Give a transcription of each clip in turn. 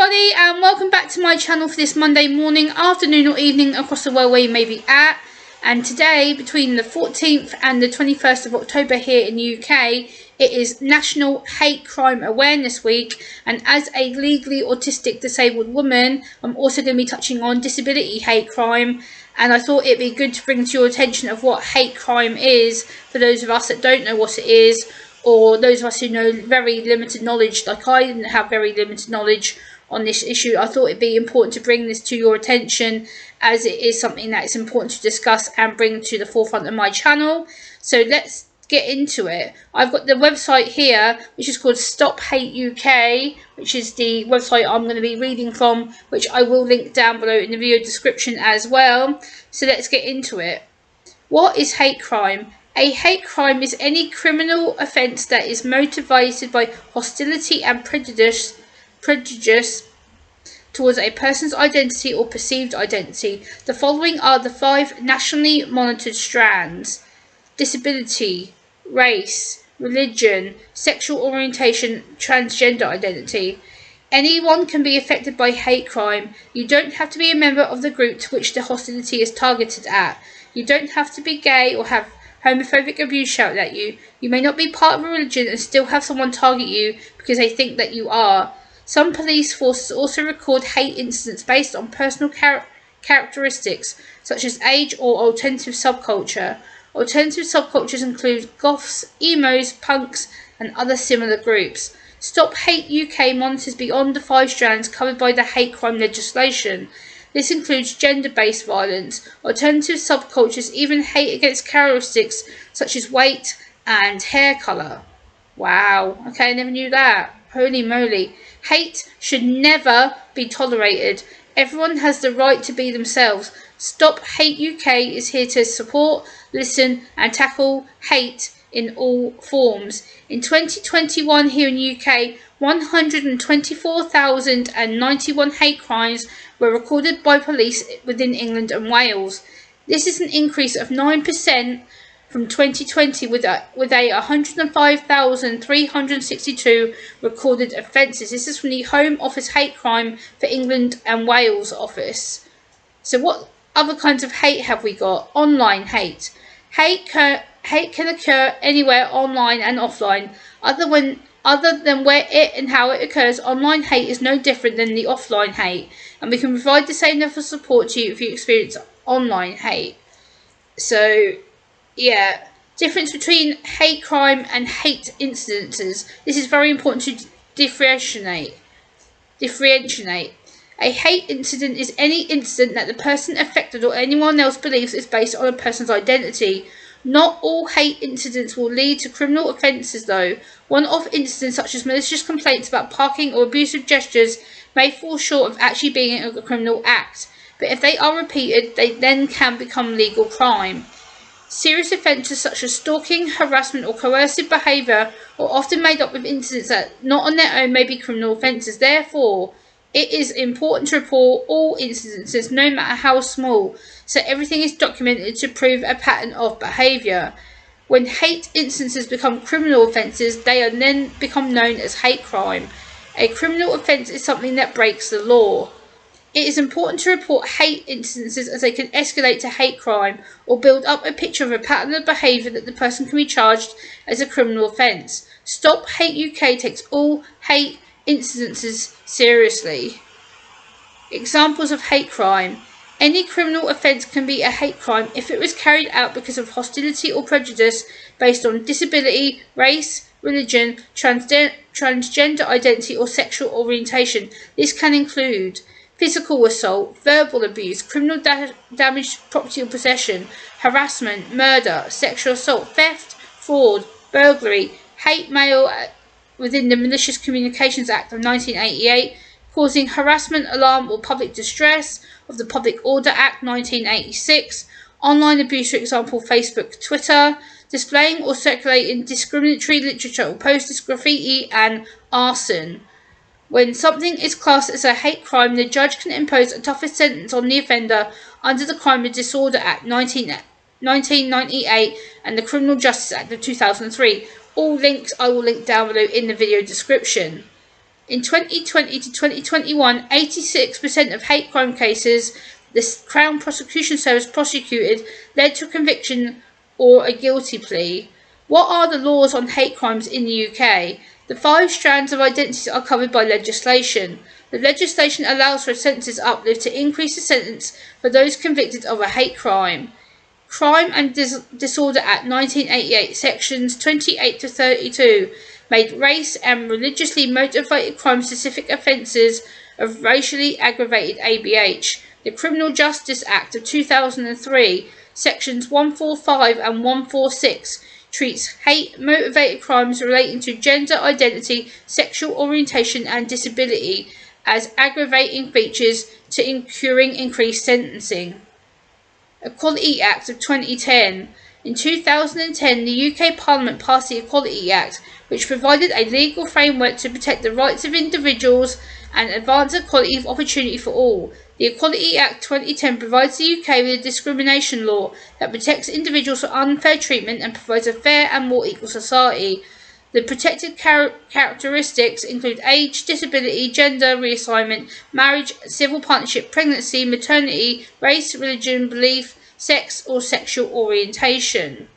everybody, and welcome back to my channel for this Monday morning, afternoon or evening across the world where you may be at. And today, between the 14th and the 21st of October here in the UK, it is National Hate Crime Awareness Week. And as a legally autistic disabled woman, I'm also going to be touching on disability hate crime. And I thought it'd be good to bring to your attention of what hate crime is for those of us that don't know what it is, or those of us who know very limited knowledge, like I didn't have very limited knowledge on this issue. I thought it'd be important to bring this to your attention, as it is something that is important to discuss and bring to the forefront of my channel. So let's get into it. I've got the website here, which is called Stop Hate UK, which is the website I'm going to be reading from, which I will link down below in the video description as well. So let's get into it. What is hate crime? A hate crime is any criminal offence that is motivated by hostility and prejudice towards a person's identity or perceived identity. The following are the 5 nationally monitored strands: disability, race, religion, sexual orientation, transgender identity. Anyone can be affected by hate crime. You don't have to be a member of the group to which the hostility is targeted at. You don't have to be gay or have homophobic abuse shouted at you. You may not be part of a religion and still have someone target you because they think that you are. Some police forces also record hate incidents based on personal characteristics, such as age or alternative subculture. Alternative subcultures include goths, emos, punks, and other similar groups. Stop Hate UK monitors beyond the 5 strands covered by the hate crime legislation. This includes gender-based violence. Alternative subcultures even hate against characteristics such as weight and hair colour. Wow, okay, I never knew that. Holy moly. Hate should never be tolerated. Everyone has the right to be themselves. Stop Hate UK is here to support, listen and tackle hate in all forms. In 2021 here in the UK, 124,091 hate crimes were recorded by police within England and Wales. This is an increase of 9% from 2020, with 105,362 recorded offences. This is from the Home Office Hate Crime for England and Wales office. So what other kinds of hate have we got? Online hate. Hate can occur anywhere, online and offline. Other than where it and how it occurs, online hate is no different than the offline hate, and we can provide the same level of support to you if you experience online hate. So, yeah, difference between hate crime and hate incidences. This is very important to differentiate. A hate incident is any incident that the person affected or anyone else believes is based on a person's identity. Not all hate incidents will lead to criminal offences though. One-off incidents such as malicious complaints about parking or abusive gestures may fall short of actually being a criminal act, but if they are repeated, they then can become legal crime. Serious offences such as stalking, harassment or coercive behaviour are often made up of incidents that, not on their own, may be criminal offences. Therefore, it is important to report all incidences, no matter how small, so everything is documented to prove a pattern of behaviour. When hate instances become criminal offences, they are then become known as hate crime. A criminal offence is something that breaks the law. It is important to report hate instances as they can escalate to hate crime or build up a picture of a pattern of behaviour that the person can be charged as a criminal offence. Stop Hate UK takes all hate incidences seriously. Examples of hate crime. Any criminal offence can be a hate crime if it was carried out because of hostility or prejudice based on disability, race, religion, transgender identity or sexual orientation. This can include physical assault, verbal abuse, criminal damage to property or possession, harassment, murder, sexual assault, theft, fraud, burglary, hate mail within the Malicious Communications Act of 1988, causing harassment, alarm or public distress of the Public Order Act 1986, online abuse, for example Facebook, Twitter, displaying or circulating discriminatory literature or posters, graffiti and arson. When something is classed as a hate crime, the judge can impose a tougher sentence on the offender under the Crime and Disorder Act 1998 and the Criminal Justice Act of 2003. All links I will link down below in the video description. In 2020 to 2021, 86% of hate crime cases the Crown Prosecution Service prosecuted led to a conviction or a guilty plea. What are the laws on hate crimes in the UK? The 5 strands of identities are covered by legislation. The legislation allows for a sentence uplift to increase the sentence for those convicted of a hate crime. Crime and Disorder Act 1988, sections 28 to 32, made race and religiously motivated crime-specific offences of racially aggravated ABH. The Criminal Justice Act of 2003, sections 145 and 146, treats hate-motivated crimes relating to gender identity, sexual orientation and disability as aggravating features to incurring increased sentencing. Equality Act of 2010. In 2010, the UK Parliament passed the Equality Act, which provided a legal framework to protect the rights of individuals and advance equality of opportunity for all. The Equality Act 2010 provides the UK with a discrimination law that protects individuals from unfair treatment and provides a fair and more equal society. The protected characteristics include age, disability, gender reassignment, marriage, civil partnership, pregnancy, maternity, race, religion, belief, sex or sexual orientation.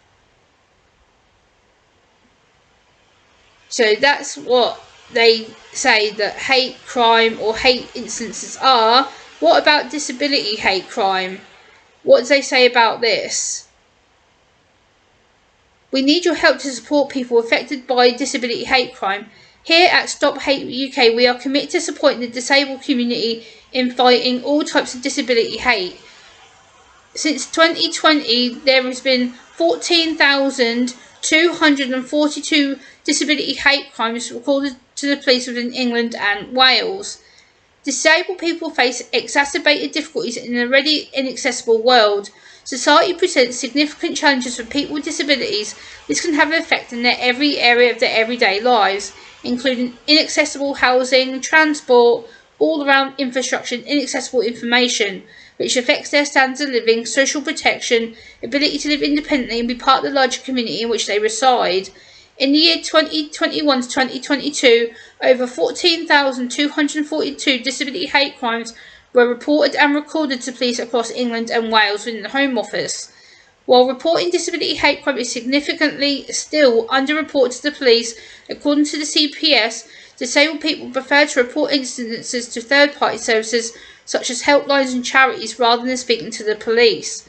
So that's what they say that hate crime or hate instances are. What about disability hate crime? What do they say about this? We need your help to support people affected by disability hate crime. Here at Stop Hate UK, we are committed to supporting the disabled community in fighting all types of disability hate. Since 2020, there has been 14,242 disability hate crimes recorded to the police within England and Wales. Disabled people face exacerbated difficulties in an already inaccessible world. Society presents significant challenges for people with disabilities. This can have an effect in every area of their everyday lives, including inaccessible housing, transport, all-around infrastructure and inaccessible information, which affects their standards of living, social protection, ability to live independently and be part of the larger community in which they reside. In the year 2021 to 2022, over 14,242 disability hate crimes were reported and recorded to police across England and Wales within the Home Office. While reporting disability hate crime is significantly still underreported to the police, according to the CPS, disabled people prefer to report incidences to third-party services such as helplines and charities rather than speaking to the police.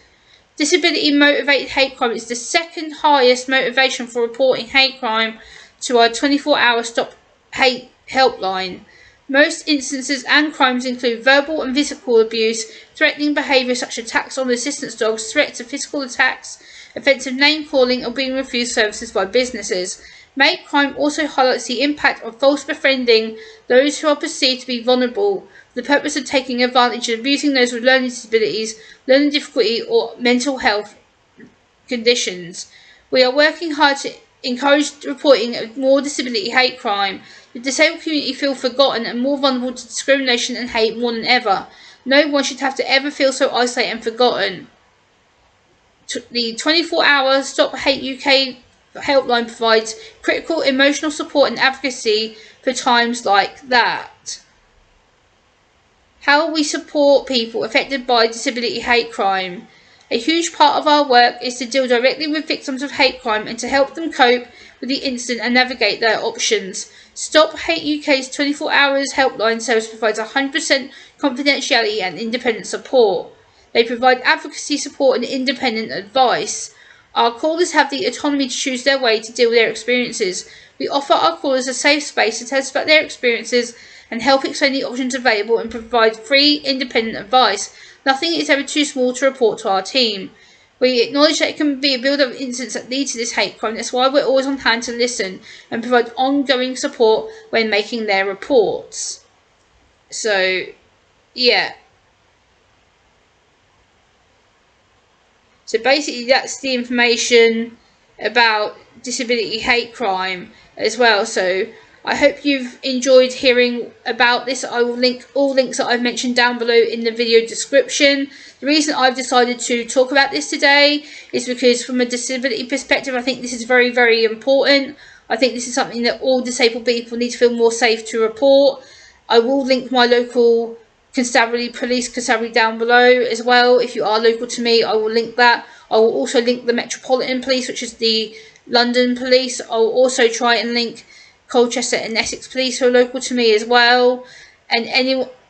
Disability-motivated hate crime is the second highest motivation for reporting hate crime to our 24-hour Stop Hate helpline. Most instances and crimes include verbal and physical abuse, threatening behaviour such as attacks on assistance dogs, threats of physical attacks, offensive name-calling or being refused services by businesses. Hate crime also highlights the impact of false befriending those who are perceived to be vulnerable, for the purpose of taking advantage and abusing those with learning disabilities, learning difficulty or mental health conditions. We are working hard to encourage reporting of more disability hate crime. The disabled community feel forgotten and more vulnerable to discrimination and hate more than ever. No one should have to ever feel so isolated and forgotten. The 24-hour Stop Hate UK helpline provides critical emotional support and advocacy for times like that. How we support people affected by disability hate crime. A huge part of our work is to deal directly with victims of hate crime and to help them cope with the incident and navigate their options. Stop Hate UK's 24 hours helpline service provides 100% confidentiality and independent support. They provide advocacy support and independent advice. Our callers have the autonomy to choose their way to deal with their experiences. We offer our callers a safe space to tell us about their experiences and help explain the options available and provide free, independent advice. Nothing is ever too small to report to our team. We acknowledge that it can be a build-up of incidents that lead to this hate crime. That's why we're always on hand to listen and provide ongoing support when making their reports. So, yeah. So basically that's the information about disability hate crime as well. So I hope you've enjoyed hearing about this. I will link all links that I've mentioned down below in the video description. The reason I've decided to talk about this today is because from a disability perspective, I think this is very, very important. I think this is something that all disabled people need to feel more safe to report. I will link my local police constabulary down below as well. If you are local to me, I will link that. I will also link the Metropolitan Police, which is the London Police. I will also try and link Colchester and Essex Police, who are local to me as well. And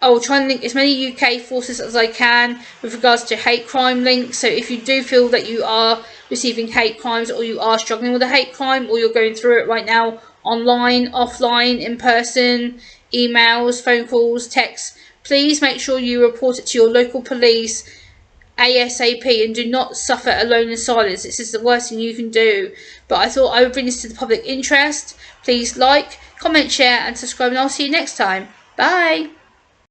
I will try and link as many UK forces as I can with regards to hate crime links. So if you do feel that you are receiving hate crimes, or you are struggling with a hate crime, or you're going through it right now, online, offline, in person, emails, phone calls, texts, please make sure you report it to your local police ASAP, and do not suffer alone in silence. This is the worst thing you can do. But I thought I would bring this to the public interest. Please like, comment, share and subscribe, and I'll see you next time. Bye.